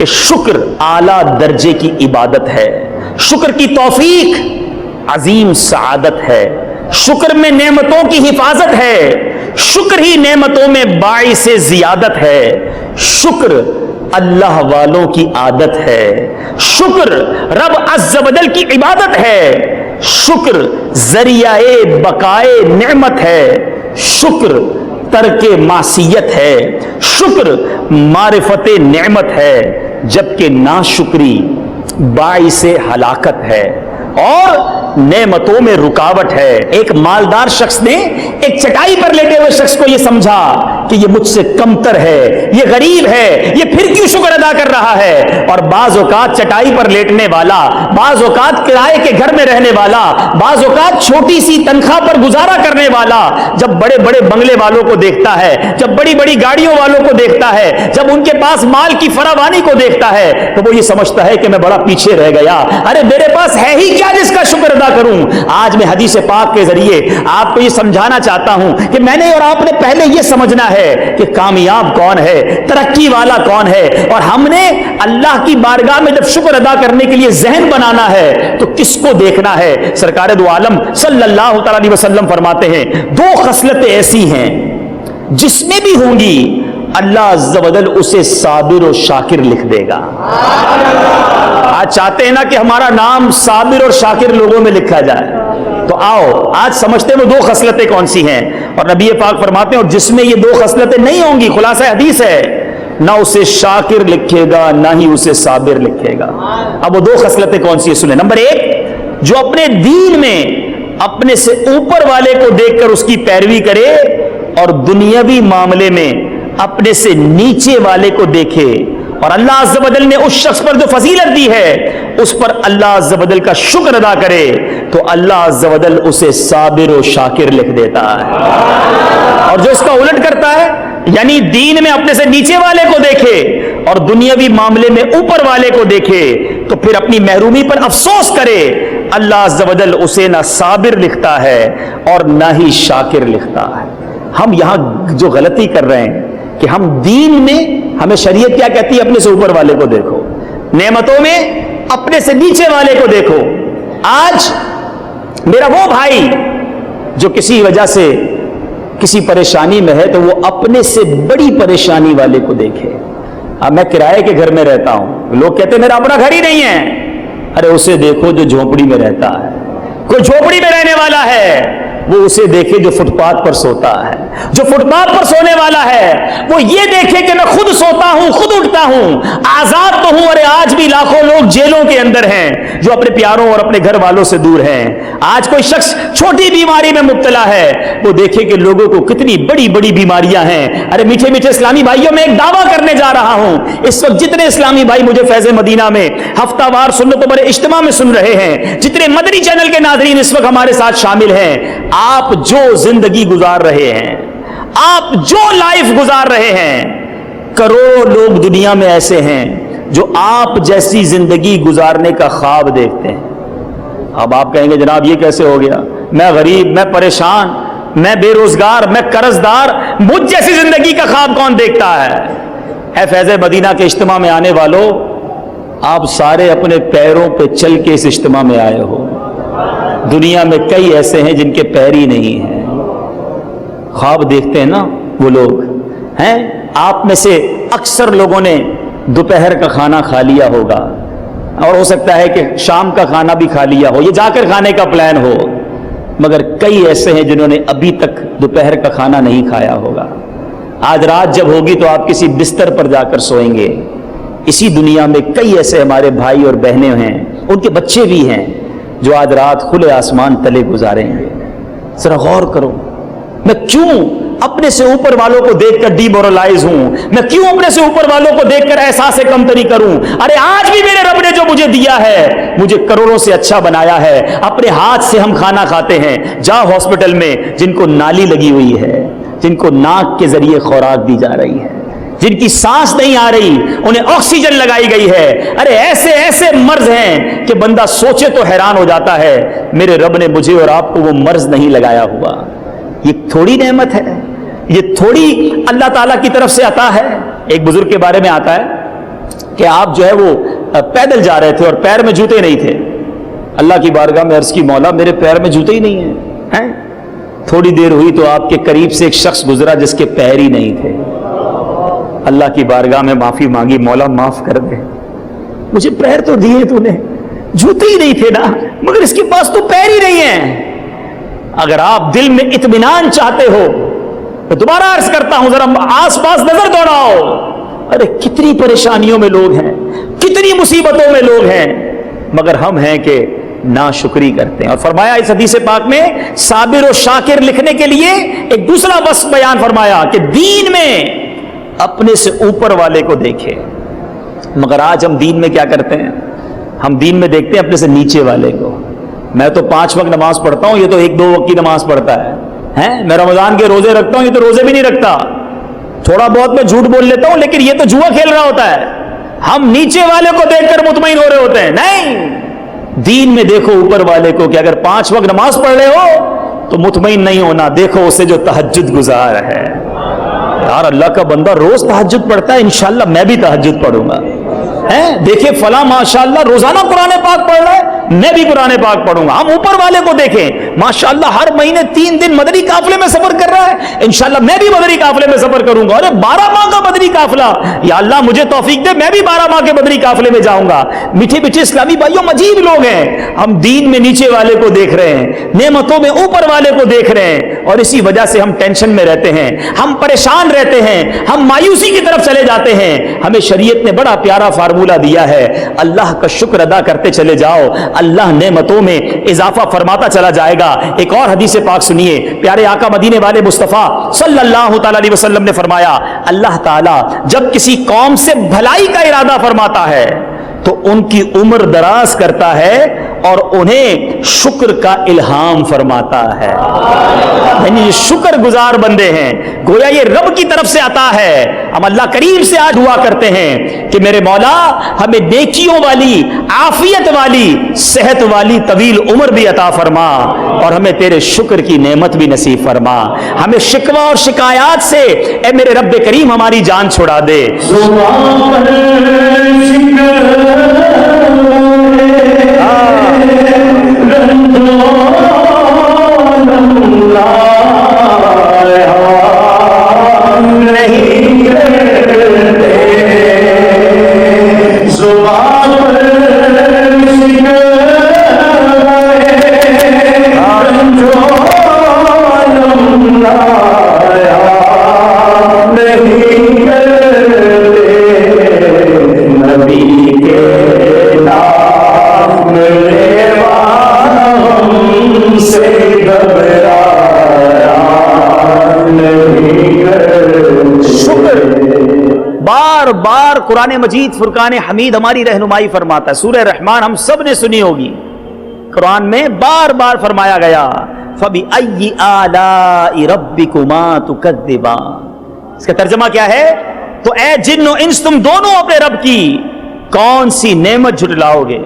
کہ شکر اعلیٰ درجے کی عبادت ہے، شکر کی توفیق عظیم سعادت ہے، شکر میں نعمتوں کی حفاظت ہے، شکر ہی نعمتوں میں باعث زیادت ہے، شکر اللہ والوں کی عادت ہے، شکر رب عز و جل کی عبادت ہے، شکر ذریعہ بقائے نعمت ہے، شکر ترک معصیت ہے، شکر معرفت نعمت ہے، جبکہ ناشکری باعث ہلاکت ہے اور نعمتوں میں رکاوٹ ہے۔ ایک مالدار شخص نے ایک چٹائی پر لیٹے ہوئے شخص کو یہ سمجھا کہ یہ مجھ سے کمتر ہے، یہ غریب ہے، یہ پھر کیوں شکر ادا کر رہا ہے؟ اور بعض اوقات چٹائی پر لیٹنے والا، بعض اوقات کرائے کے گھر میں رہنے والا، بعض اوقات چھوٹی سی تنخواہ پر گزارا کرنے والا جب بڑے بڑے بنگلے والوں کو دیکھتا ہے، جب بڑی بڑی گاڑیوں والوں کو دیکھتا ہے، جب ان کے پاس مال کی فراوانی کو دیکھتا ہے تو وہ یہ سمجھتا ہے کہ میں بڑا پیچھے رہ گیا، ارے میرے پاس ہے ہی کیا جس کا شکر ادا کروں؟ آج میں حدیث پاک کے ذریعے آپ کو یہ سمجھانا چاہتا ہوں کہ میں نے اور آپ نے پہلے یہ سمجھنا ہے کہ کامیاب کون ہے، ترقی والا کون ہے، اور ہم نے اللہ کی بارگاہ میں جب شکر ادا کرنے کے لیے ذہن بنانا ہے تو کس کو دیکھنا ہے؟ سرکار دو عالم صلی اللہ تعالی علیہ وسلم فرماتے ہیں دو خصلتیں ایسی ہیں جس میں بھی ہوں گی اللہ عز و جل اسے صابر و شاکر لکھ دے گا۔ آج چاہتے ہیں نا کہ ہمارا نام صابر اور شاکر لوگوں میں لکھا جائے، تو آؤ آج سمجھتے ہیں وہ دو خصلتیں کون سی ہیں۔ اور نبی پاک فرماتے ہیں اور جس میں یہ دو خصلتیں نہیں ہوں گی، خلاصہ حدیث ہے، نہ اسے شاکر لکھے گا نہ ہی اسے صابر لکھے گا۔ اب وہ دو خصلتیں کون سی ہیں سنیں۔ نمبر ایک، جو اپنے دین میں اپنے سے اوپر والے کو دیکھ کر اس کی پیروی کرے اور دنیاوی معاملے میں اپنے سے نیچے والے کو دیکھے، اور اللہ عز و جل نے اس شخص پر جو فضیلت دی ہے اس پر اللہ عز و جل کا شکر ادا کرے تو اللہ عز و جل اسے صابر و شاکر لکھ دیتا ہے۔ اور جو اس کا الٹ کرتا ہے، یعنی دین میں اپنے سے نیچے والے کو دیکھے اور دنیاوی معاملے میں اوپر والے کو دیکھے تو پھر اپنی محرومی پر افسوس کرے، اللہ عز و جل اسے نہ صابر لکھتا ہے اور نہ ہی شاکر لکھتا ہے۔ ہم یہاں جو غلطی کر رہے ہیں کہ ہم دین میں، ہمیں شریعت کیا کہتی ہے؟ اپنے سے اوپر والے کو دیکھو، نعمتوں میں اپنے سے نیچے والے کو دیکھو۔ آج میرا وہ بھائی جو کسی وجہ سے کسی پریشانی میں ہے تو وہ اپنے سے بڑی پریشانی والے کو دیکھے۔ اب میں کرائے کے گھر میں رہتا ہوں، لوگ کہتے ہیں میرا اپنا گھر ہی نہیں ہے، ارے اسے دیکھو جو جھونپڑی میں رہتا ہے، کوئی جھونپڑی میں رہنے والا ہے وہ اسے دیکھے جو فٹ پاتھ پر سوتا ہے، جو فٹ پاتھ پر سونے والا ہے وہ یہ دیکھے کہ میں خود سوتا ہوں، خود اٹھتا ہوں، آزاد تو ہوں۔ ارے آج بھی لاکھوں لوگ جیلوں کے اندر ہیں جو اپنے پیاروں اور اپنے گھر والوں سے دور ہیں۔ آج کوئی شخص چھوٹی بیماری میں مبتلا ہے، وہ دیکھے کہ لوگوں کو کتنی بڑی بڑی بیماریاں ہیں۔ ارے میٹھے میٹھے اسلامی بھائیوں، میں ایک دعویٰ کرنے جا رہا ہوں، اس وقت جتنے اسلامی بھائی مجھے فیض مدینہ میں ہفتہ وار سنتوں پر اجتماع میں سن رہے ہیں، جتنے مدنی چینل کے ناظرین اس وقت ہمارے ساتھ شامل ہیں، آپ جو زندگی گزار رہے ہیں، آپ جو لائف گزار رہے ہیں، کروڑوں لوگ دنیا میں ایسے ہیں جو آپ جیسی زندگی گزارنے کا خواب دیکھتے ہیں۔ اب آپ کہیں گے جناب یہ کیسے ہو گیا؟ میں غریب، میں پریشان، میں بے روزگار، میں قرض دار، مجھ جیسی زندگی کا خواب کون دیکھتا ہے؟ اے فیض مدینہ کے اجتماع میں آنے والوں، آپ سارے اپنے پیروں پہ چل کے اس اجتماع میں آئے ہو۔ دنیا میں کئی ایسے ہیں جن کے پیر ہی نہیں ہیں، خواب دیکھتے ہیں نا وہ لوگ ہیں۔ آپ میں سے اکثر لوگوں نے دوپہر کا کھانا کھا لیا ہوگا اور ہو سکتا ہے کہ شام کا کھانا بھی کھا لیا ہو، یہ جا کر کھانے کا پلان ہو، مگر کئی ایسے ہیں جنہوں نے ابھی تک دوپہر کا کھانا نہیں کھایا ہوگا۔ آج رات جب ہوگی تو آپ کسی بستر پر جا کر سوئیں گے۔ اسی دنیا میں کئی ایسے ہمارے بھائی اور بہنیں ہیں، ان کے بچے بھی ہیں جو آج رات کھلے آسمان تلے گزاریں گے۔ ذرا غور کرو، میں کیوں اپنے سے اوپر والوں کو دیکھ کر ڈی مورلائز ہوں؟ میں کیوں اپنے سے اوپر والوں کو دیکھ کر احساس کمتری کروں؟ ارے آج بھی میرے رب نے جو مجھے دیا ہے، مجھے کروڑوں سے اچھا بنایا ہے۔ اپنے ہاتھ سے ہم کھانا کھاتے ہیں، جا ہاسپٹل میں جن کو نالی لگی ہوئی ہے، جن کو ناک کے ذریعے خوراک دی جا رہی ہے، جن کی سانس نہیں آ رہی انہیں آکسیجن لگائی گئی ہے۔ ارے ایسے ایسے مرض ہیں کہ بندہ سوچے تو حیران ہو جاتا ہے، میرے رب نے مجھے اور آپ کو وہ مرض نہیں لگایا ہوا۔ یہ تھوڑی نعمت ہے، یہ تھوڑی اللہ تعالیٰ کی طرف سے عطا ہے۔ ایک بزرگ کے بارے میں آتا ہے کہ آپ جو ہے وہ پیدل جا رہے تھے اور پیر میں جوتے نہیں تھے. اللہ کی بارگاہ میں عرض کی مولا میرے پیر میں جوتے ہی نہیں ہیں. تھوڑی دیر ہوئی تو آپ کے قریب سے ایک شخص گزرا جس کے پیر ہی نہیں تھے. اللہ کی بارگاہ میں معافی مانگی, مولا معاف کر دے, مجھے پیر تو دیے تو نے, جوتے ہی نہیں تھے نا, مگر اس کے پاس تو پیر ہی نہیں ہیں. اگر آپ دل میں اطمینان چاہتے ہو تو دوبارہ عرض کرتا ہوں ذرا آس پاس نظر دوڑاؤ. ارے کتنی پریشانیوں میں لوگ ہیں, کتنی مصیبتوں میں لوگ ہیں, مگر ہم ہیں کہ ناشکری کرتے ہیں. اور فرمایا اس حدیث پاک میں صابر و شاکر لکھنے کے لیے ایک دوسرا وصف بیان فرمایا کہ دین میں اپنے سے اوپر والے کو دیکھے. مگر آج ہم دین میں کیا کرتے ہیں؟ ہم دین میں دیکھتے ہیں اپنے سے نیچے والے کو. میں تو 5 وقت نماز پڑھتا ہوں, یہ تو 1-2 وقت کی نماز پڑھتا ہے. میں رمضان کے روزے رکھتا ہوں, یہ تو روزے بھی نہیں رکھتا. تھوڑا بہت میں جھوٹ بول لیتا ہوں, لیکن یہ تو جوا کھیل رہا ہوتا ہے. ہم نیچے والے کو دیکھ کر مطمئن ہو رہے ہوتے ہیں. نہیں, دین میں دیکھو اوپر والے کو کہ اگر 5 وقت نماز پڑھ رہے ہو تو مطمئن نہیں ہونا, دیکھو اسے جو تہجد گزار ہے. یار اللہ کا بندہ روز تہجد پڑھتا ہے, انشاءاللہ میں بھی تہجد پڑھوں گا. دیکھیں فلاں ماشاءاللہ روزانہ قرآن پاک پڑھ رہا ہے, میں بھی قرآن پاک پڑھوں گا. ہم اوپر والے کو دیکھیں, ماشاءاللہ ہر مہینے 3 دن مدنی قافلے میں سفر کر رہا ہے, انشاءاللہ میں بھی مدنی قافلے میں سفر کروں گا. ارے 12 ماہ کا مدنی قافلہ, یا اللہ مجھے توفیق دے, میں بھی 12 ماہ کے مدنی قافلے میں جاؤں گا. میٹھے میٹھے اسلامی بھائیوں, عجیب لوگ ہیں. ہم دین میں نیچے والے کو دیکھ رہے ہیں, نعمتوں میں اوپر والے کو دیکھ رہے ہیں, اور اسی وجہ سے ہم ٹینشن میں رہتے ہیں, ہم پریشان رہتے ہیں, ہم مایوسی کی طرف چلے جاتے ہیں. ہمیں شریعت نے بڑا پیارا فارمولہ دیا ہے, اللہ کا شکر ادا کرتے چلے جاؤ, اللہ نعمتوں میں اضافہ فرماتا چلا جائے گا. ایک اور حدیث پاک سنیے, پیارے آقا مدینے والے مصطفیٰ صلی اللہ تعالی علیہ وسلم نے فرمایا, اللہ تعالی جب کسی قوم سے بھلائی کا ارادہ فرماتا ہے تو ان کی عمر دراز کرتا ہے اور انہیں شکر کا الہام فرماتا ہے. یعنی یہ شکر گزار بندے ہیں, گویا یہ رب کی طرف سے عطا ہے. ہم اللہ کریم سے آج دعا کرتے ہیں کہ میرے مولا ہمیں نیکیوں والی, عافیت والی, صحت والی طویل عمر بھی عطا فرما, اور ہمیں تیرے شکر کی نعمت بھی نصیب فرما. ہمیں شکوہ اور شکایات سے اے میرے رب کریم ہماری جان چھڑا دے. بار قرآن مجید فرقان حمید ہماری رہنمائی فرماتا ہے. سورہ رحمان ہم سب نے سنی ہوگی, قرآن میں بار بار فرمایا گیا فَبِأَيِّ آلَاءِ رَبِّكُمَا تُكَذِّبَانِ. اس کا ترجمہ کیا ہے؟ تو اے جن و انس تم دونوں اپنے رب کی کون سی نعمت جھٹلاؤ گے.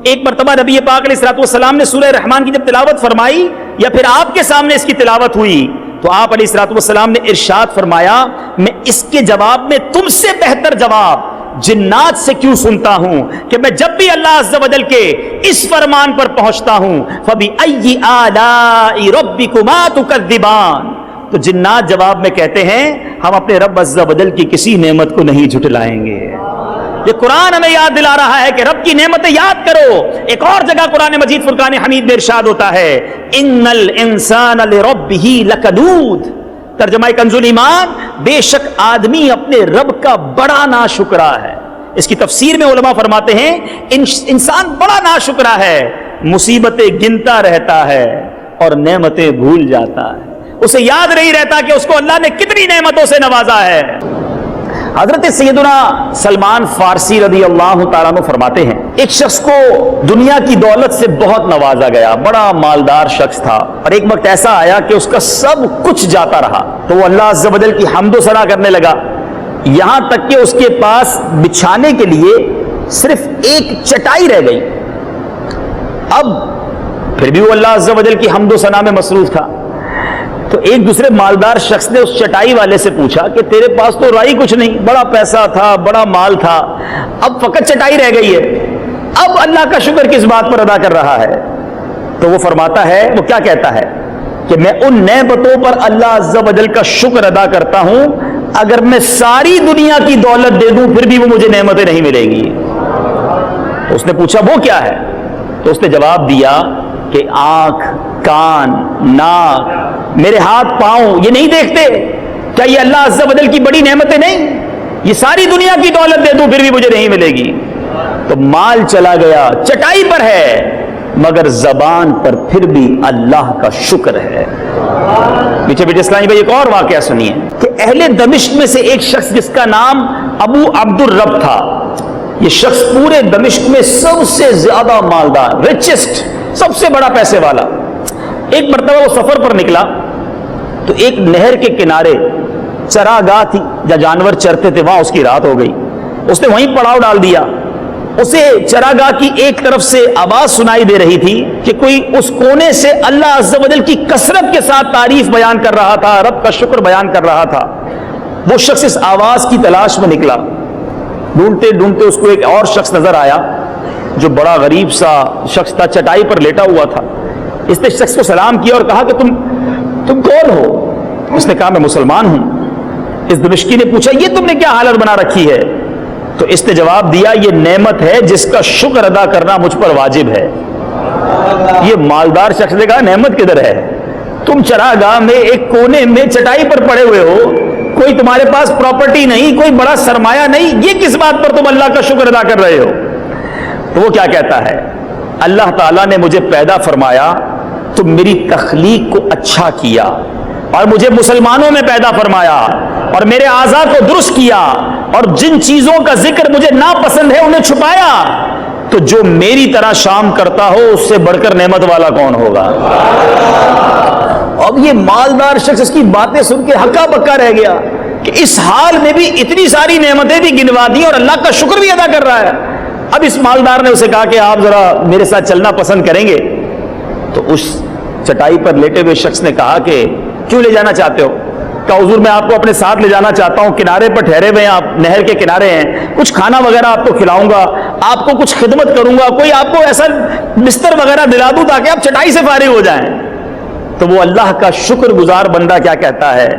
ایک مرتبہ نبی پاک علیہ الصلوۃ والسلام نے سورہ رحمان کی جب تلاوت فرمائی یا پھر آپ کے سامنے اس کی تلاوت ہوئی تو آپ علیہ الصلوۃ والسلام نے ارشاد فرمایا, میں اس کے جواب میں تم سے بہتر جواب جنات سے کیوں سنتا ہوں کہ میں جب بھی اللہ عز و جل کے اس فرمان پر پہنچتا ہوں فَبِأَيِّ آلَاءِ رَبِّكُمَا تُكَذِّبَانِ, تو جنات جواب میں کہتے ہیں ہم اپنے رب عز و جل کی کسی نعمت کو نہیں جھٹلائیں گے. یہ قرآن ہمیں یاد دلا رہا ہے کہ رب کی نعمتیں یاد کرو. ایک اور جگہ قرآن مجید فرقان حمید میں ارشاد ہوتا ہے ان الانسان لربہ لکنود, ترجمہ کنز الایمان, بے شک آدمی اپنے رب کا بڑا ناشکرا ہے. اس کی تفسیر میں علماء فرماتے ہیں انسان بڑا ناشکرا ہے, مصیبتیں گنتا رہتا ہے اور نعمتیں بھول جاتا ہے, اسے یاد نہیں رہتا کہ اس کو اللہ نے کتنی نعمتوں سے نوازا ہے. حضرت سیدنا سلمان فارسی رضی اللہ تعالیٰ عنہ فرماتے ہیں ایک شخص کو دنیا کی دولت سے بہت نوازا گیا, بڑا مالدار شخص تھا, اور ایک وقت ایسا آیا کہ اس کا سب کچھ جاتا رہا تو وہ اللہ عز و جل کی حمد و ثنا کرنے لگا, یہاں تک کہ اس کے پاس بچھانے کے لیے صرف ایک چٹائی رہ گئی. اب پھر بھی وہ اللہ عز و جل کی حمد و ثنا میں مصروف تھا. تو ایک دوسرے مالدار شخص نے اس چٹائی والے سے پوچھا کہ تیرے پاس تو رائی کچھ نہیں، بڑا پیسہ تھا، بڑا مال تھا، اب فقط چٹائی رہ گئی ہے، اب اللہ کا شکر کس بات پر ادا کر رہا ہے؟ تو وہ فرماتا ہے، وہ کیا کہتا ہے کہ میں ان نعمتوں پر اللہ عز و جل کا شکر ادا کرتا ہوں، اگر میں ساری دنیا کی دولت دے دوں پھر بھی وہ مجھے نعمتیں نہیں ملے گی۔ تو اس نے پوچھا وہ کیا ہے؟ تو اس نے جواب دیا کہ آنکھ، کان، ناک، میرے ہاتھ پاؤں یہ نہیں دیکھتے؟ کیا یہ اللہ عز و جل کی بڑی نعمتیں نہیں؟ یہ ساری دنیا کی دولت دے دوں پھر بھی مجھے نہیں ملے گی۔ تو مال چلا گیا، چٹائی پر ہے، مگر زبان پر پھر بھی اللہ کا شکر ہے۔ پیچھے پیچھے اسلامی بھائی ایک اور واقعہ سنیے کہ اہل دمشق میں سے ایک شخص جس کا نام ابو عبد الرب تھا، یہ شخص پورے دمشق میں سب سے زیادہ مالدار، ریچسٹ، سب سے بڑا پیسے والا۔ ایک مرتبہ وہ سفر پر نکلا تو ایک نہر کے کنارے چراگاہ تھی جہاں جانور چرتے تھے، وہاں اس کی رات ہو گئی۔ اس نے وہیں پڑاؤ ڈال دیا۔ اسے چراگاہ کی ایک طرف سے آواز سنائی دے رہی تھی کہ کوئی اس کونے سے اللہ عز و جل کی کثرت کے ساتھ تعریف بیان کر رہا تھا، رب کا شکر بیان کر رہا تھا۔ وہ شخص اس آواز کی تلاش میں نکلا، ڈھونڈتے ڈھونڈتے اس کو ایک اور شخص نظر آیا جو بڑا غریب سا شخص تھا، چٹائی پر لیٹا ہوا تھا۔ اس نے شخص کو سلام کیا اور کہا کہ تم کون ہو؟ اس نے کہا میں مسلمان ہوں۔ اس دمشقی نے پوچھا یہ تم نے کیا حالت بنا رکھی ہے؟ تو اس نے جواب دیا یہ نعمت ہے جس کا شکر ادا کرنا مجھ پر واجب ہے۔ یہ مالدار شخص نے کہا نعمت کدھر ہے؟ تم چراگاہ میں ایک کونے میں چٹائی پر پڑے ہوئے ہو، کوئی تمہارے پاس پراپرٹی نہیں، کوئی بڑا سرمایہ نہیں، یہ کس بات پر تم اللہ کا شکر ادا کر رہے ہو؟ تو وہ کیا کہتا ہے؟ اللہ تعالیٰ نے مجھے پیدا فرمایا تو میری تخلیق کو اچھا کیا اور مجھے مسلمانوں میں پیدا فرمایا اور میرے اعضاء کو درست کیا اور جن چیزوں کا ذکر مجھے ناپسند ہے انہیں چھپایا، تو جو میری طرح شام کرتا ہو اس سے بڑھ کر نعمت والا کون ہوگا؟ اب یہ مالدار شخص اس کی باتیں سن کے ہکا بکا رہ گیا کہ اس حال میں بھی اتنی ساری نعمتیں بھی گنوا دی اور اللہ کا شکر بھی ادا کر رہا ہے۔ اب اس مالدار نے اسے کہا کہ آپ ذرا میرے ساتھ چلنا پسند کریں گے؟ تو اس چٹائی پر لیٹے ہوئے شخص نے کہا کہ کیوں لے جانا چاہتے ہو؟ کہ حضور میں آپ کو اپنے ساتھ لے جانا چاہتا ہوں، کنارے پر ٹھہرے ہوئے ہیں آپ، نہر کے کنارے ہیں، کچھ کھانا وغیرہ آپ کو کھلاؤں گا، آپ کو کچھ خدمت کروں گا، کوئی آپ کو ایسا بستر وغیرہ دلا دوں تاکہ آپ چٹائی سے فارغ ہو جائیں۔ تو وہ اللہ کا شکر گزار بندہ کیا کہتا ہے؟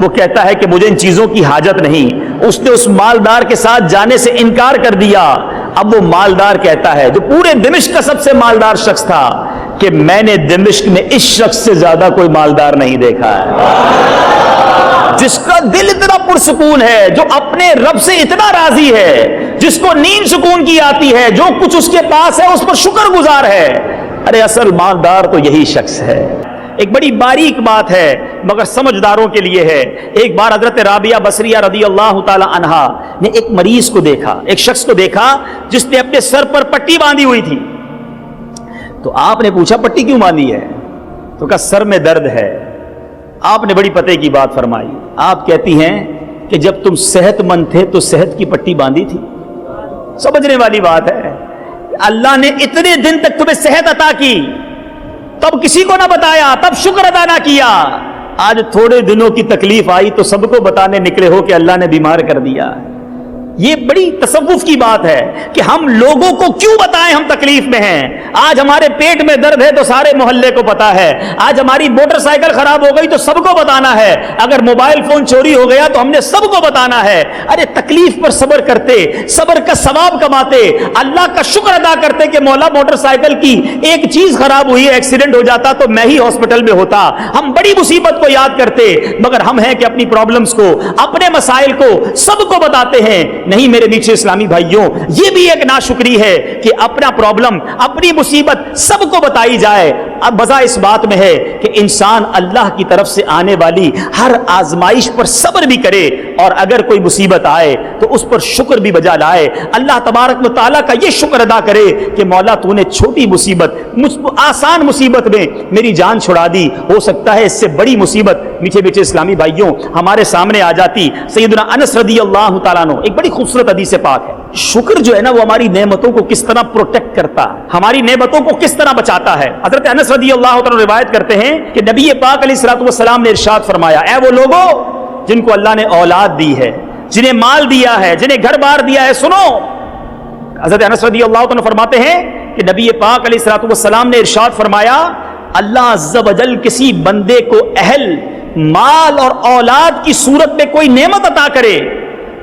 وہ کہتا ہے کہ مجھے ان چیزوں کی حاجت نہیں۔ اس نے اس مالدار کے ساتھ جانے سے انکار کر دیا۔ اب وہ مالدار کہتا ہے جو پورے دمشق کا سب سے مالدار شخص تھا کہ میں نے دمشق میں اس شخص سے زیادہ کوئی مالدار نہیں دیکھا ہے، جس کا دل اتنا پرسکون ہے، جو اپنے رب سے اتنا راضی ہے، جس کو نیند سکون کی آتی ہے، جو کچھ اس کے پاس ہے اس پر شکر گزار ہے۔ ارے اصل مالدار تو یہی شخص ہے۔ ایک بڑی باریک بات ہے مگر سمجھداروں کے لیے ہے۔ ایک بار حضرت رابعہ بصریہ رضی اللہ تعالی عنہا نے ایک مریض کو دیکھا، ایک شخص کو دیکھا جس نے اپنے سر پر پٹی باندھی ہوئی تھی۔ تو آپ نے پوچھا پٹی کیوں باندھی ہے؟ تو کہا سر میں درد ہے۔ آپ نے بڑی پتے کی بات فرمائی۔ آپ کہتی ہیں کہ جب تم صحت مند تھے تو صحت کی پٹی باندھی تھی۔ سمجھنے والی بات ہے، اللہ نے اتنے دن تک تمہیں صحت عطا کی، تب کسی کو نہ بتایا، تب شکر ادا نہ کیا، آج تھوڑے دنوں کی تکلیف آئی تو سب کو بتانے نکلے ہو کہ اللہ نے بیمار کر دیا۔ یہ بڑی تصوف کی بات ہے کہ ہم لوگوں کو کیوں بتائیں ہم تکلیف میں ہیں۔ آج ہمارے پیٹ میں درد ہے تو سارے محلے کو پتا ہے، آج ہماری موٹر سائیکل خراب ہو گئی تو سب کو بتانا ہے، اگر موبائل فون چوری ہو گیا تو ہم نے سب کو بتانا ہے۔ ارے تکلیف پر صبر کرتے، صبر کا ثواب کماتے، اللہ کا شکر ادا کرتے کہ مولا موٹر سائیکل کی ایک چیز خراب ہوئی ہے، ایکسیڈنٹ ہو جاتا تو میں ہی ہاسپٹل میں ہوتا۔ ہم بڑی مصیبت کو یاد کرتے، مگر ہم ہیں کہ اپنی پرابلمز کو، اپنے مسائل کو سب کو بتاتے ہیں۔ نہیں میرے نیچے اسلامی بھائیوں، یہ بھی ایک ناشکری ہے کہ اپنا پرابلم، اپنی مصیبت سب کو بتائی جائے۔ اب وجہ اس بات میں ہے کہ انسان اللہ کی طرف سے آنے والی ہر آزمائش پر صبر بھی کرے، اور اگر کوئی مصیبت آئے تو اس پر شکر بھی بجا لائے، اللہ تبارک و تعالیٰ کا یہ شکر ادا کرے کہ مولا تو نے چھوٹی مصیبت، آسان مصیبت میں میری جان چھڑا دی، ہو سکتا ہے اس سے بڑی مصیبت میٹھے میٹھے اسلامی بھائیوں ہمارے سامنے آ جاتی۔ سیدنا انس رضی اللہ تعالیٰ عنہ، ایک بڑی خوبصورت حدیث پاک ہے، شکر جو ہے نا وہ ہماری نعمتوں کو کس طرح پروٹیکٹ کرتا ہے، ہماری نعمتوں کو کس طرح بچاتا ہے۔ حضرت انس رضی اللہ عنہ روایت کرتے ہیں کہ نبی پاک علیہ الصلوۃ والسلام نے ارشاد فرمایا، اے وہ لوگوں جن کو اللہ نے اولاد دی ہے، جنہیں مال دیا ہے، جنہیں گھر بار دیا ہے، سنو۔ حضرت انس رضی اللہ عنہ فرماتے ہیں کہ نبی پاک علیہ الصلوۃ والسلام نے ارشاد فرمایا، اللہ عز و جل کسی بندے کو اہل، مال اور اولاد کی صورت میں کوئی نعمت عطا کرے،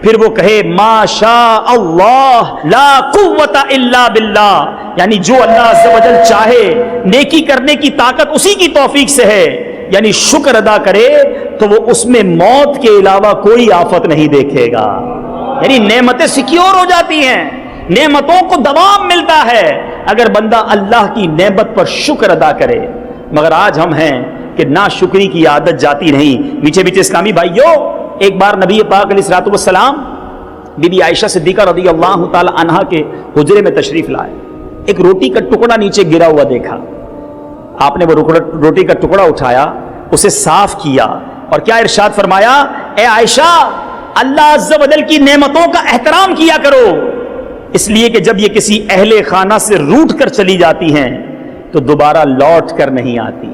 پھر وہ کہے ما شاء اللہ لا قوت الا باللہ، یعنی جو اللہ عز و جل چاہے، نیکی کرنے کی طاقت اسی کی توفیق سے ہے، یعنی شکر ادا کرے تو وہ اس میں موت کے علاوہ کوئی آفت نہیں دیکھے گا، یعنی نعمتیں سیکیور ہو جاتی ہیں، نعمتوں کو دوام ملتا ہے اگر بندہ اللہ کی نعمت پر شکر ادا کرے۔ مگر آج ہم ہیں کہ ناشکری کی عادت جاتی نہیں۔ میٹھے میٹھے اسلامی بھائیوں، ایک بار نبی پاک علیہ الصلوۃ والسلام بی بی عائشہ صدیقہ رضی اللہ تعالی عنہا کے حجرے میں تشریف لائے، ایک روٹی کا ٹکڑا نیچے گرا ہوا دیکھا، آپ نے وہ روٹی کا ٹکڑا اٹھایا، اسے صاف کیا اور کیا ارشاد فرمایا، اے عائشہ اللہ عز و جل کی نعمتوں کا احترام کیا کرو، اس لیے کہ جب یہ کسی اہل خانہ سے روٹ کر چلی جاتی ہیں تو دوبارہ لوٹ کر نہیں آتی۔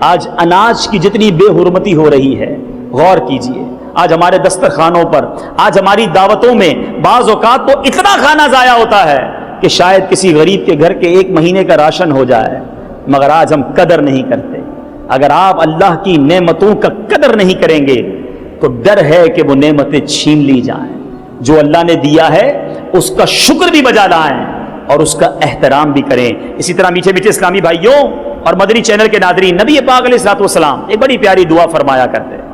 آج اناج کی جتنی بے حرمتی ہو رہی ہے، غور کیجئے، آج ہمارے دسترخوانوں پر، آج ہماری دعوتوں میں بعض اوقات تو اتنا کھانا ضائع ہوتا ہے کہ شاید کسی غریب کے گھر کے 1 مہینے کا راشن ہو جائے، مگر آج ہم قدر نہیں کرتے۔ اگر آپ اللہ کی نعمتوں کا قدر نہیں کریں گے تو ڈر ہے کہ وہ نعمتیں چھین لی جائیں۔ جو اللہ نے دیا ہے اس کا شکر بھی بجا لائیں اور اس کا احترام بھی کریں۔ اسی طرح میٹھے میٹھے اسلامی بھائیوں اور مدنی چینل کے ناظرین، نبی پاک علیہ الصلوۃ والسلام ایک بڑی پیاری دعا فرمایا کرتے ہیں،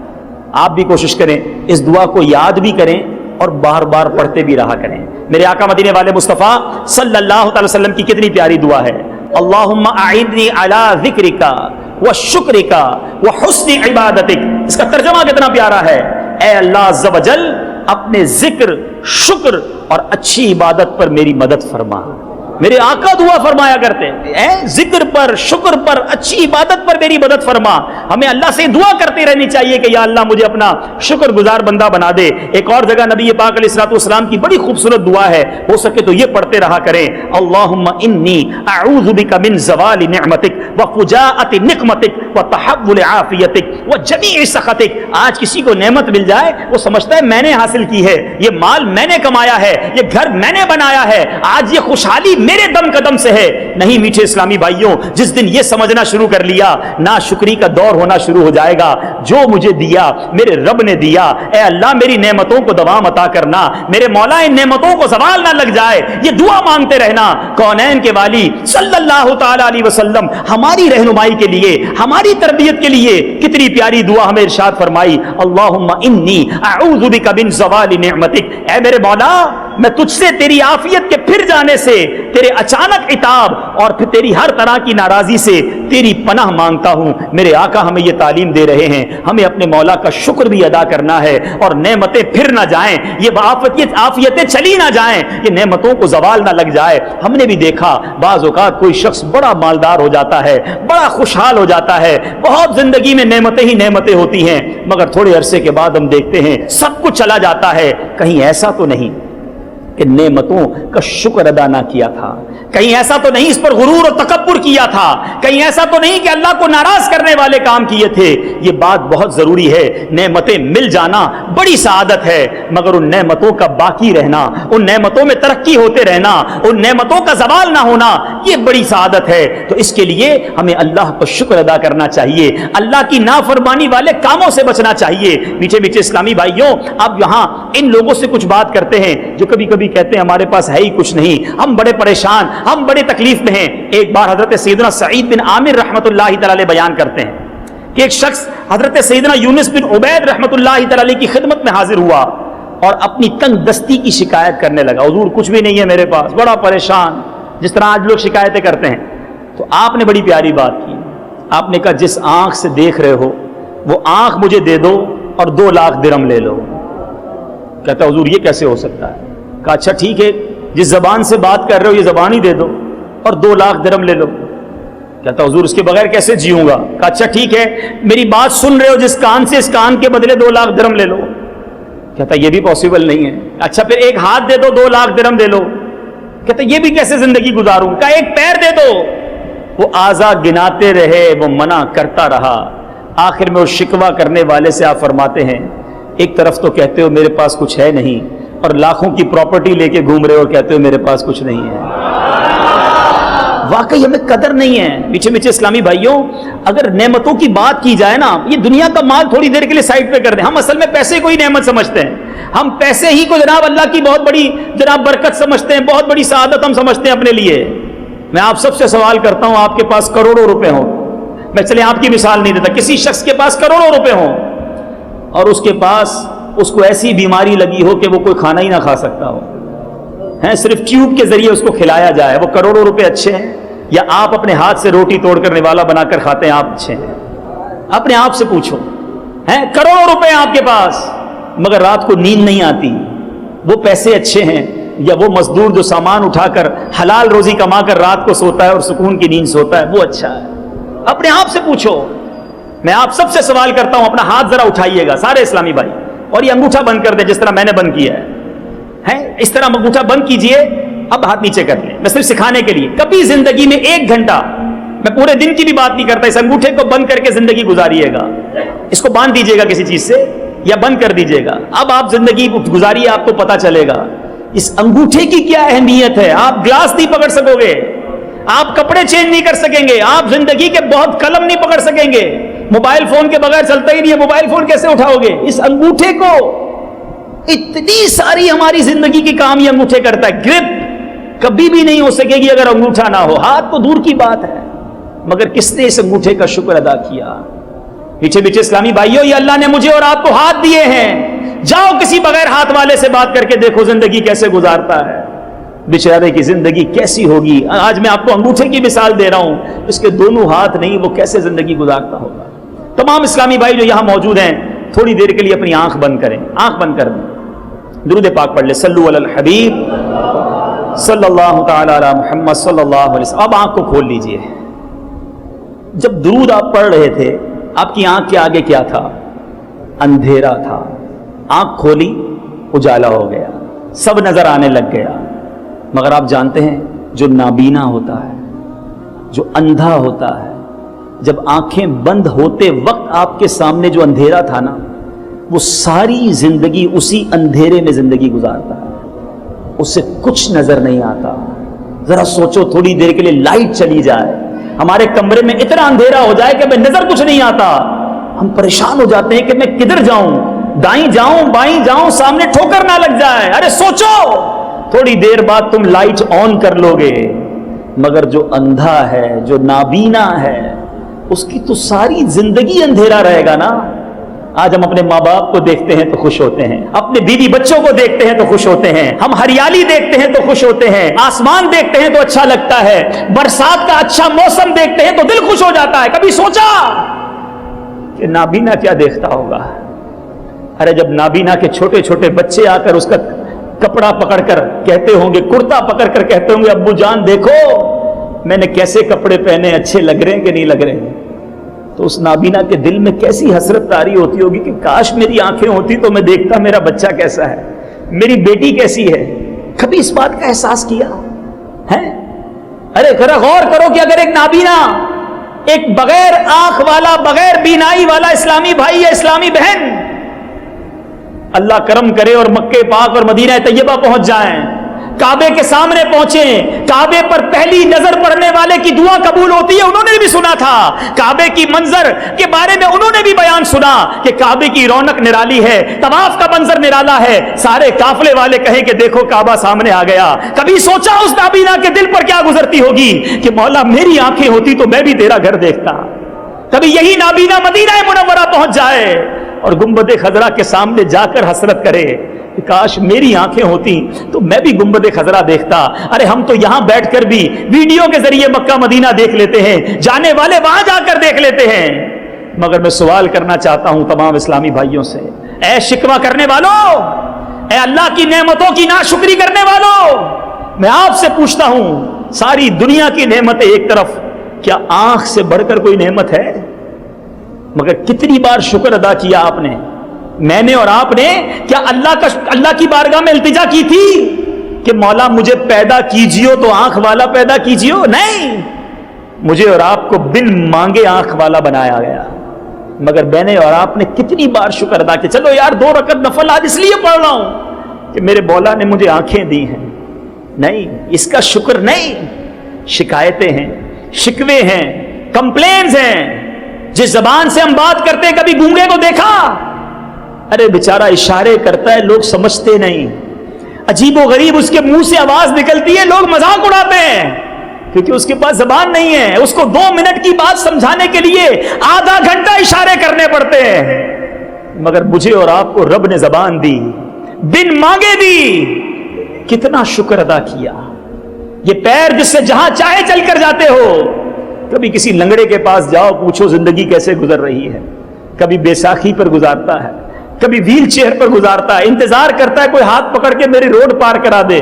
آپ بھی کوشش کریں اس دعا کو یاد بھی کریں اور بار بار پڑھتے بھی رہا کریں۔ میرے آقا مدینے والے مصطفیٰ صلی اللہ تعالی وسلم کی کتنی پیاری دعا ہے، اللہم اعنی علی ذکرک وشکرک وحسن عبادتک۔ اس کا ترجمہ کتنا پیارا ہے، اے اللہ عز و جل اپنے ذکر، شکر اور اچھی عبادت پر میری مدد فرما۔ میرے آقا دعا فرمایا کرتے ہیں، ذکر پر، شکر پر، اچھی عبادت پر میری مدد فرما۔ ہمیں اللہ سے دعا کرتے رہنی چاہیے کہ یا اللہ مجھے اپنا شکر گزار بندہ بنا دے۔ ایک اور جگہ نبی پاک علیہ الصلوۃ والسلام کی بڑی خوبصورت دعا ہے، ہو سکے تو یہ پڑھتے رہا کریں، اللہم انی اعوذ بک من زوال نعمتک وفجاءۃ نقمتک وتحول عافیتک وجمیع سخطک۔ آج کسی کو نعمت مل جائے وہ سمجھتا ہے میں نے حاصل کی ہے، یہ مال میں نے کمایا ہے، یہ گھر میں نے بنایا ہے، آج یہ خوشحالی میرے دم قدم سے ہے۔ نہیں میٹھے اسلامی بھائیوں، جس دن یہ سمجھنا شروع کر لیا ناشکری کا دور ہونا شروع ہو جائے گا۔ جو مجھے دیا میرے رب نے دیا، اے اللہ میری نعمتوں کو دوام عطا کرنا، میرے مولا ان نعمتوں کو زوال نہ لگ جائے، یہ دعا مانگتے رہنا۔ کونین کے والی صلی اللہ تعالی علیہ وسلم ہماری رہنمائی کے لیے، ہماری تربیت کے لیے کتنی پیاری دعا ہمیں ارشاد فرمائی، اللہم انی اعوذ بک من زوال نعمتک۔ اے میرے مولا میں تجھ سے تیری عافیت کے پھر جانے سے، تیرے اچانک عتاب اور پھر تیری ہر طرح کی ناراضی سے تیری پناہ مانگتا ہوں۔ میرے آقا ہمیں یہ تعلیم دے رہے ہیں، ہمیں اپنے مولا کا شکر بھی ادا کرنا ہے اور نعمتیں پھر نہ جائیں، یہ عافیتیں چلی نہ جائیں، یہ نعمتوں کو زوال نہ لگ جائے۔ ہم نے بھی دیکھا بعض اوقات کوئی شخص بڑا مالدار ہو جاتا ہے، بڑا خوشحال ہو جاتا ہے، بہت زندگی میں نعمتیں ہی نعمتیں ہوتی ہیں، مگر تھوڑے عرصے کے بعد ہم دیکھتے ہیں سب کچھ چلا جاتا ہے۔ کہیں ایسا تو نہیں کہ نعمتوں کا شکر ادا نہ کیا تھا، کہیں ایسا تو نہیں اس پر غرور اور تکبر کیا تھا، کہیں ایسا تو نہیں کہ اللہ کو ناراض کرنے والے کام کیے تھے۔ یہ بات بہت ضروری ہے، نعمتیں مل جانا بڑی سعادت ہے، مگر ان نعمتوں کا باقی رہنا، ان نعمتوں میں ترقی ہوتے رہنا، ان نعمتوں کا زوال نہ ہونا، یہ بڑی سعادت ہے۔ تو اس کے لیے ہمیں اللہ پر شکر ادا کرنا چاہیے، اللہ کی نافرمانی والے کاموں سے بچنا چاہیے۔ میٹھے میٹھے اسلامی بھائیوں، اب یہاں ان لوگوں سے کچھ بات کرتے ہیں جو کبھی کبھی کہتے ہیں ہمارے پاس ہے ہی کچھ نہیں، ہم بڑے پریشان، ہم بڑے تکلیف میں ہیں۔ ایک بار حضرت سیدنا سعید بن عامر رحمۃ اللہ تعالی بیان کرتے ہیں کہ ایک شخص حضرت سیدنا یونس بن عبید رحمۃ اللہ تعالی کی خدمت میں حاضر ہوا اور اپنی تنگ دستی کی شکایت کرنے لگا، حضور کچھ بھی نہیں ہے میرے پاس، بڑا پریشان، جس طرح آج لوگ شکایتیں کرتے ہیں۔ تو آپ نے بڑی پیاری بات کی، آپ نے کہا جس آنکھ سے دیکھ رہے ہو وہ آنکھ مجھے دے دو اور 2 لاکھ درہم لے لو۔ کہتا حضور یہ کیسے ہو سکتا ہے؟ کہا اچھا ٹھیک ہے، جس زبان سے بات کر رہے ہو یہ زبان ہی دے دو اور 2 لاکھ درہم لے لو۔ کہتا حضور اس کے بغیر کیسے جیوں گا؟ کہا اچھا ٹھیک ہے، میری بات سن رہے ہو، جس کان سے اس کان کے بدلے 2 لاکھ درہم لے لو۔ کہتا یہ بھی پاسبل نہیں ہے. اچھا پھر ایک ہاتھ دے دو 2 لاکھ درہم دے لو. کہتا یہ بھی کیسے زندگی گزاروں. کہا ایک پیر دے دو. وہ اعضا گناتے رہے, وہ منع کرتا رہا. آخر میں وہ شکوہ کرنے والے سے آپ فرماتے ہیں ایک طرف تو کہتے ہو میرے پاس کچھ ہے نہیں, اور لاکھوں کی پراپرٹی لے کے گھوم رہے ہو, کہتے ہو میرے پاس کچھ نہیں ہے. واقعی ہمیں قدر نہیں ہے. میٹھے میٹھے اسلامی بھائیوں, اگر نعمتوں کی بات کی جائے نا, یہ دنیا کا مال تھوڑی دیر کے لیے سائڈ پہ کر دیں. ہم اصل میں پیسے کو ہی نعمت سمجھتے ہیں. ہم پیسے ہی کو جناب اللہ کی بہت بڑی جناب برکت سمجھتے ہیں, بہت بڑی سعادت ہم سمجھتے ہیں اپنے لیے. میں آپ سب سے سوال کرتا ہوں, آپ کے پاس کروڑوں روپے ہوں, میں چلے آپ کی مثال نہیں دیتا, کسی شخص کے پاس کروڑوں روپے ہوں اور اس کے پاس اس کو ایسی بیماری لگی ہو کہ وہ کوئی کھانا ہی نہ کھا سکتا ہو, ہیں صرف ٹیوب کے ذریعے اس کو کھلایا جائے, وہ کروڑوں روپے اچھے ہیں یا آپ اپنے ہاتھ سے روٹی توڑ کر نوالا بنا کر کھاتے ہیں آپ اچھے ہیں؟ اپنے آپ سے پوچھو. ہیں کروڑوں روپے ہیں آپ کے پاس مگر رات کو نیند نہیں آتی, وہ پیسے اچھے ہیں یا وہ مزدور جو سامان اٹھا کر حلال روزی کما کر رات کو سوتا ہے اور سکون کی نیند سوتا ہے, وہ اچھا ہے؟ اپنے آپ سے پوچھو. میں آپ سب سے سوال کرتا ہوں, اپنا ہاتھ ذرا اٹھائیے گا سارے اسلامی بھائی, اور یہ انگوٹھا بند کر دیں جس طرح میں نے بند کیا ہے. اس طرح انگوٹھا بند کیجئے. اب ہاتھ نیچے کر لیں, میں صرف سکھانے کے لیے. کبھی زندگی میں 1 گھنٹہ, میں پورے دن کی بھی بات نہیں کرتا, اس انگوٹھے کو بند کر کے زندگی گزاریے گا. اس کو باندھ دیجیے گا کسی چیز سے یا بند کر دیجیے گا. اب آپ زندگی گزاریے, آپ کو پتا چلے گا اس انگوٹھے کی کیا اہمیت ہے. آپ گلاس نہیں پکڑ سکو گے, آپ کپڑے چینج نہیں کر سکیں گے, آپ زندگی کے بہت قلم نہیں پکڑ سکیں گے, موبائل فون کے بغیر چلتا ہی نہیں ہے, موبائل فون کیسے اٹھاؤ گے؟ اس انگوٹھے کو. اتنی ساری ہماری زندگی کی کام یہ انگوٹھے کرتا ہے. گرپ کبھی بھی نہیں ہو سکے گی اگر انگوٹھا نہ ہو. ہاتھ تو دور کی بات ہے, مگر کس نے اس انگوٹھے کا شکر ادا کیا؟ پیچھے پیچھے اسلامی بھائیوں, یہ اللہ نے مجھے اور آپ کو ہاتھ دیے ہیں. جاؤ کسی بغیر ہاتھ والے سے بات کر کے دیکھو زندگی کیسے گزارتا ہے. بیچارے کی زندگی کیسی ہوگی. آج میں آپ کو انگوٹھے کی مثال دے رہا ہوں, اس کے دونوں ہاتھ نہیں, وہ کیسے زندگی گزارتا ہوگا. تمام اسلامی بھائی جو یہاں موجود ہیں, تھوڑی دیر کے لیے اپنی آنکھ بند کریں, آنکھ بند کر دیں, درود پاک پڑھ لیں, صلو علی الحبیب صلی اللہ تعالی علی محمد صلی اللہ علیہ وسلم. اب آنکھ کو کھول لیجئے. جب درود آپ پڑھ رہے تھے, آپ کی آنکھ کے آگے کیا تھا؟ اندھیرا تھا. آنکھ کھولی, اجالا ہو گیا, سب نظر آنے لگ گیا. مگر آپ جانتے ہیں جو نابینا ہوتا ہے, جو اندھا ہوتا ہے, جب آنکھیں بند ہوتے وقت آپ کے سامنے جو اندھیرا تھا نا, وہ ساری زندگی اسی اندھیرے میں زندگی گزارتا ہے, اسے کچھ نظر نہیں آتا. ذرا سوچو, تھوڑی دیر کے لیے لائٹ چلی جائے, ہمارے کمرے میں اتنا اندھیرا ہو جائے کہ ہمیں نظر کچھ نہیں آتا, ہم پریشان ہو جاتے ہیں کہ میں کدھر جاؤں, دائیں جاؤں بائیں جاؤں, سامنے ٹھوکر نہ لگ جائے. ارے سوچو, تھوڑی دیر بعد تم لائٹ آن کر لو گے. مگر جو اندھا ہے, جو نابینا ہے, اس کی تو ساری زندگی اندھیرا رہے گا نا. آج ہم اپنے ماں باپ کو دیکھتے ہیں تو خوش ہوتے ہیں, اپنے بیوی بچوں کو دیکھتے ہیں تو خوش ہوتے ہیں, ہم ہریالی دیکھتے ہیں تو خوش ہوتے ہیں, آسمان دیکھتے ہیں تو اچھا لگتا ہے, برسات کا اچھا موسم دیکھتے ہیں تو دل خوش ہو جاتا ہے. کبھی سوچا کہ نابینا کیا دیکھتا ہوگا؟ ارے جب نابینا کے چھوٹے چھوٹے بچے آ کر اس کا کپڑا پکڑ کر کہتے ہوں گے, کرتا پکڑ کر کہتے ہوں گے, ابو جان دیکھو میں نے کیسے کپڑے پہنے, اچھے لگ رہے ہیں کہ نہیں لگ رہے ہیں, تو اس نابینا کے دل میں کیسی حسرت طاری ہوتی ہوگی کہ کاش میری آنکھیں ہوتی تو میں دیکھتا میرا بچہ کیسا ہے, میری بیٹی کیسی ہے. کبھی اس بات کا احساس کیا ہے؟ ارے ذرا غور کرو کہ اگر ایک نابینا, ایک بغیر آنکھ والا, بغیر بینائی والا اسلامی بھائی یا اسلامی بہن اللہ کرم کرے اور مکہ پاک اور مدینہ طیبہ پہنچ جائیں, کعبے کے سامنے پہنچیں, کعبے پر پہلی نظر پڑنے والے کی دعا قبول ہوتی ہے. انہوں نے بھی سنا تھا کعبے کی منظر کے بارے میں, انہوں نے بھی بیان سنا کہ کعبے کی رونق نرالی ہے, طواف کا منظر نرالا ہے. سارے قافلے والے کہیں کہ دیکھو کعبہ سامنے آ گیا. کبھی سوچا اس نابینا کے دل پر کیا گزرتی ہوگی کہ مولا میری آنکھیں ہوتی تو میں بھی تیرا گھر دیکھتا. کبھی یہی نابینا مدینہ منورہ پہنچ جائے اور گنبد خضرا کے سامنے جا کر حسرت کرے کہ کاش میری آنکھیں ہوتی تو میں بھی گنبد خضرا دیکھتا. ارے ہم تو یہاں بیٹھ کر بھی ویڈیو کے ذریعے مکہ مدینہ دیکھ لیتے ہیں, جانے والے وہاں جا کر دیکھ لیتے ہیں. مگر میں سوال کرنا چاہتا ہوں تمام اسلامی بھائیوں سے, اے شکوہ کرنے والوں, اے اللہ کی نعمتوں کی ناشکری کرنے والوں, میں آپ سے پوچھتا ہوں, ساری دنیا کی نعمتیں ایک طرف, کیا آنکھ سے بڑھ کر کوئی نعمت ہے؟ مگر کتنی بار شکر ادا کیا آپ نے میں نے اور آپ نے کیا اللہ کی بارگاہ میں التجا کی تھی کہ مولا مجھے پیدا کیجیو تو آنکھ والا پیدا کیجیو؟ نہیں، مجھے اور آپ کو بن مانگے آنکھ والا بنایا گیا. مگر میں نے اور آپ نے کتنی بار شکر ادا کیا، چلو یار 2 رکعت نفل آج اس لیے پڑھ رہا ہوں کہ میرے مولا نے مجھے آنکھیں دی ہیں. نہیں، اس کا شکر نہیں. شکایتیں ہیں، شکوے ہیں، کمپلینز ہیں. جس زبان سے ہم بات کرتے ہیں، کبھی گونگے کو دیکھا؟ ارے بیچارہ اشارے کرتا ہے، لوگ سمجھتے نہیں. عجیب و غریب اس کے منہ سے آواز نکلتی ہے، لوگ مذاق اڑاتے ہیں کیونکہ اس کے پاس زبان نہیں ہے. اس کو 2 منٹ کی بات سمجھانے کے لیے آدھا گھنٹہ اشارے کرنے پڑتے ہیں. مگر مجھے اور آپ کو رب نے زبان دی، بن مانگے دی. کتنا شکر ادا کیا. یہ پیر جس سے جہاں چاہے چل کر جاتے ہو. کبھی کسی لنگڑے کے پاس جاؤ، پوچھو زندگی کیسے گزر رہی ہے. کبھی بیساکھی پر گزارتا ہے، کبھی ویل چیئر پر گزارتا ہے، انتظار کرتا ہے کوئی ہاتھ پکڑ کے میری روڈ پار کرا دے.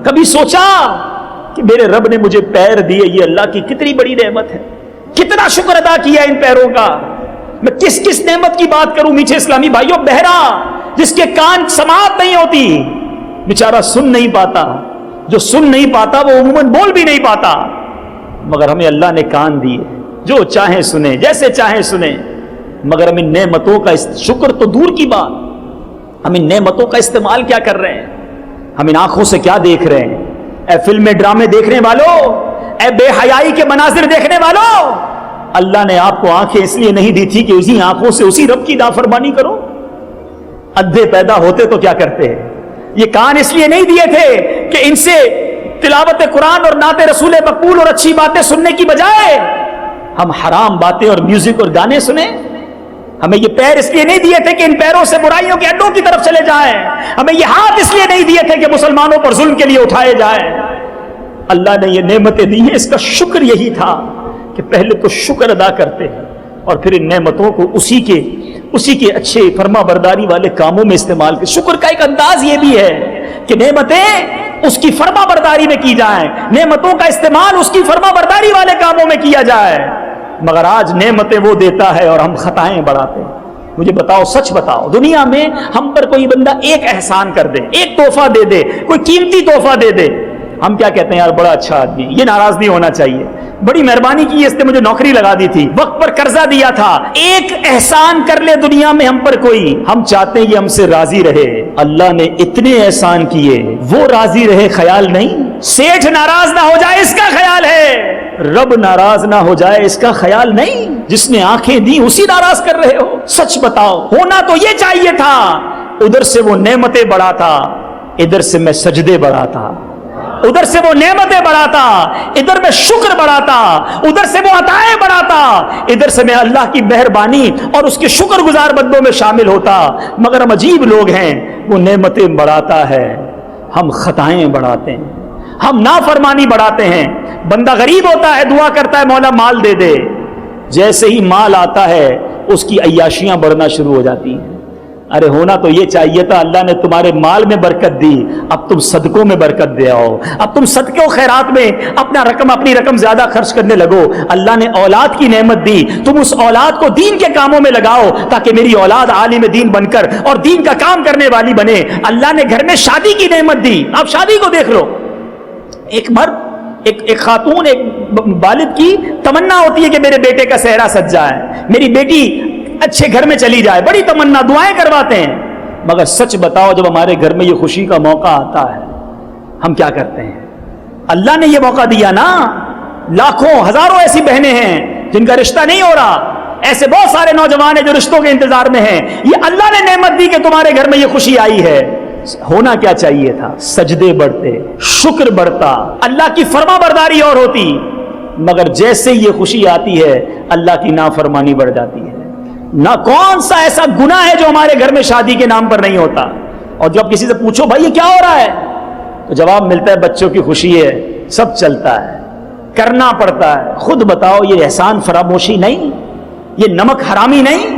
کبھی سوچا کہ میرے رب نے مجھے پیر دیے، یہ اللہ کی کتنی بڑی نعمت ہے. کتنا شکر ادا کیا ان پیروں کا. میں کس نعمت کی بات کروں میٹھے اسلامی بھائیوں. بہرا جس کے کان سماعت نہیں ہوتی، بیچارہ سن نہیں پاتا. جو سن نہیں پاتا وہ عموماً بول بھی نہیں پاتا. مگر ہمیں اللہ نے کان دیے، جو چاہیں سنیں، جیسے چاہیں سنیں. مگر ہم ان نعمتوں کا شکر تو دور کی بات، ہم ان نعمتوں کا استعمال کیا کر رہے ہیں؟ ہم ان آنکھوں سے کیا دیکھ رہے ہیں؟ اے فلمیں ڈرامے دیکھنے والوں، اے بے حیائی کے مناظر دیکھنے والوں، اللہ نے آپ کو آنکھیں اس لیے نہیں دی تھی کہ اسی آنکھوں سے اسی رب کی نافرمانی کرو. ادھے پیدا ہوتے تو کیا کرتے ہیں؟ یہ کان اس لیے نہیں دیے تھے کہ ان سے تلاوت قرآن اور نعت رسول مقبول اور اچھی باتیں سننے کی بجائے ہم حرام باتیں اور میوزک اور گانے سنیں. ہمیں یہ پیر اس لیے نہیں دیے تھے کہ ان پیروں سے برائیوں کے اڈوں کی طرف چلے جائیں. ہمیں یہ ہاتھ اس لیے نہیں دیے تھے کہ مسلمانوں پر ظلم کے لیے اٹھائے جائیں. اللہ نے یہ نعمتیں دی ہیں، اس کا شکر یہی تھا کہ پہلے تو شکر ادا کرتے ہیں اور پھر ان نعمتوں کو اسی کے اچھے فرما برداری والے کاموں میں استعمال کریں. شکر کا ایک انداز یہ بھی ہے کہ نعمتیں اس کی فرما برداری میں کی جائیں، نعمتوں کا استعمال اس کی فرما برداری والے کاموں میں کیا جائے. مگر آج نعمتیں وہ دیتا ہے اور ہم خطائیں بڑھاتے ہیں. مجھے بتاؤ، سچ بتاؤ، دنیا میں ہم پر کوئی بندہ ایک احسان کر دے، ایک تحفہ دے دے، کوئی قیمتی تحفہ دے دے، ہم کیا کہتے ہیں؟ یار بڑا اچھا آدمی، یہ ناراض نہیں ہونا چاہیے، بڑی مہربانی کی، اس نے مجھے نوکری لگا دی تھی، وقت پر قرضہ دیا تھا. ایک احسان کر لے دنیا میں ہم پر کوئی، ہم چاہتے ہیں یہ ہم سے راضی رہے. اللہ نے اتنے احسان کیے، وہ راضی رہے خیال نہیں. سیٹھ ناراض نہ ہو جائے اس کا خیال ہے، رب ناراض نہ ہو جائے اس کا خیال نہیں. جس نے آنکھیں دی اسی ناراض کر رہے ہو. سچ بتاؤ، ہونا تو یہ چاہیے تھا. ادھر سے وہ نعمتیں بڑھاتا، ادھر سے میں سجدے بڑھاتا. ادھر سے وہ نعمتیں بڑھاتا، ادھر میں شکر بڑھاتا. ادھر سے وہ عطائیں بڑھاتا، ادھر سے میں اللہ کی مہربانی اور اس کے شکر گزار بندوں میں شامل ہوتا. مگر ہم عجیب لوگ ہیں، وہ نعمتیں بڑھاتا ہے، ہم خطائیں بڑھاتے ہیں، ہم نافرمانی بڑھاتے ہیں. بندہ غریب ہوتا ہے، دعا کرتا ہے مولا مال دے دے. جیسے ہی مال آتا ہے اس کی عیاشیاں بڑھنا شروع ہو جاتی ہیں. ارے ہونا تو یہ چاہیے تھا، اللہ نے تمہارے مال میں برکت دی، اب تم صدقوں میں برکت دے آؤ، اب تم صدقے و خیرات میں اپنی رقم زیادہ خرچ کرنے لگو. اللہ نے اولاد کی نعمت دی، تم اس اولاد کو دین کے کاموں میں لگاؤ تاکہ میری اولاد عالم دین بن کر اور دین کا کام کرنے والی بنے. اللہ نے گھر میں شادی کی نعمت دی. آپ شادی کو دیکھ لو، ایک مرد ایک خاتون، ایک والد کی تمنا ہوتی ہے کہ میرے بیٹے کا صحرا سج جائے، میری بیٹی اچھے گھر میں چلی جائے، بڑی تمنا، دعائیں کرواتے ہیں. مگر سچ بتاؤ، جب ہمارے گھر میں یہ خوشی کا موقع آتا ہے ہم کیا کرتے ہیں؟ اللہ نے یہ موقع دیا نا. لاکھوں ہزاروں ایسی بہنیں ہیں جن کا رشتہ نہیں ہو رہا، ایسے بہت سارے نوجوان ہیں جو رشتوں کے انتظار میں ہیں. یہ اللہ نے نعمت دی کہ تمہارے گھر میں یہ خوشی آئی ہے. ہونا کیا چاہیے تھا؟ سجدے بڑھتے، شکر بڑھتا، اللہ کی فرما برداری اور ہوتی. مگر جیسے یہ خوشی آتی ہے اللہ کی نافرمانی بڑھ جاتی ہے. نہ کون سا ایسا گناہ ہے جو ہمارے گھر میں شادی کے نام پر نہیں ہوتا. اور جب کسی سے پوچھو بھائی یہ کیا ہو رہا ہے، تو جواب ملتا ہے بچوں کی خوشی ہے، سب چلتا ہے، کرنا پڑتا ہے. خود بتاؤ، یہ احسان فراموشی نہیں؟ یہ نمک حرامی نہیں؟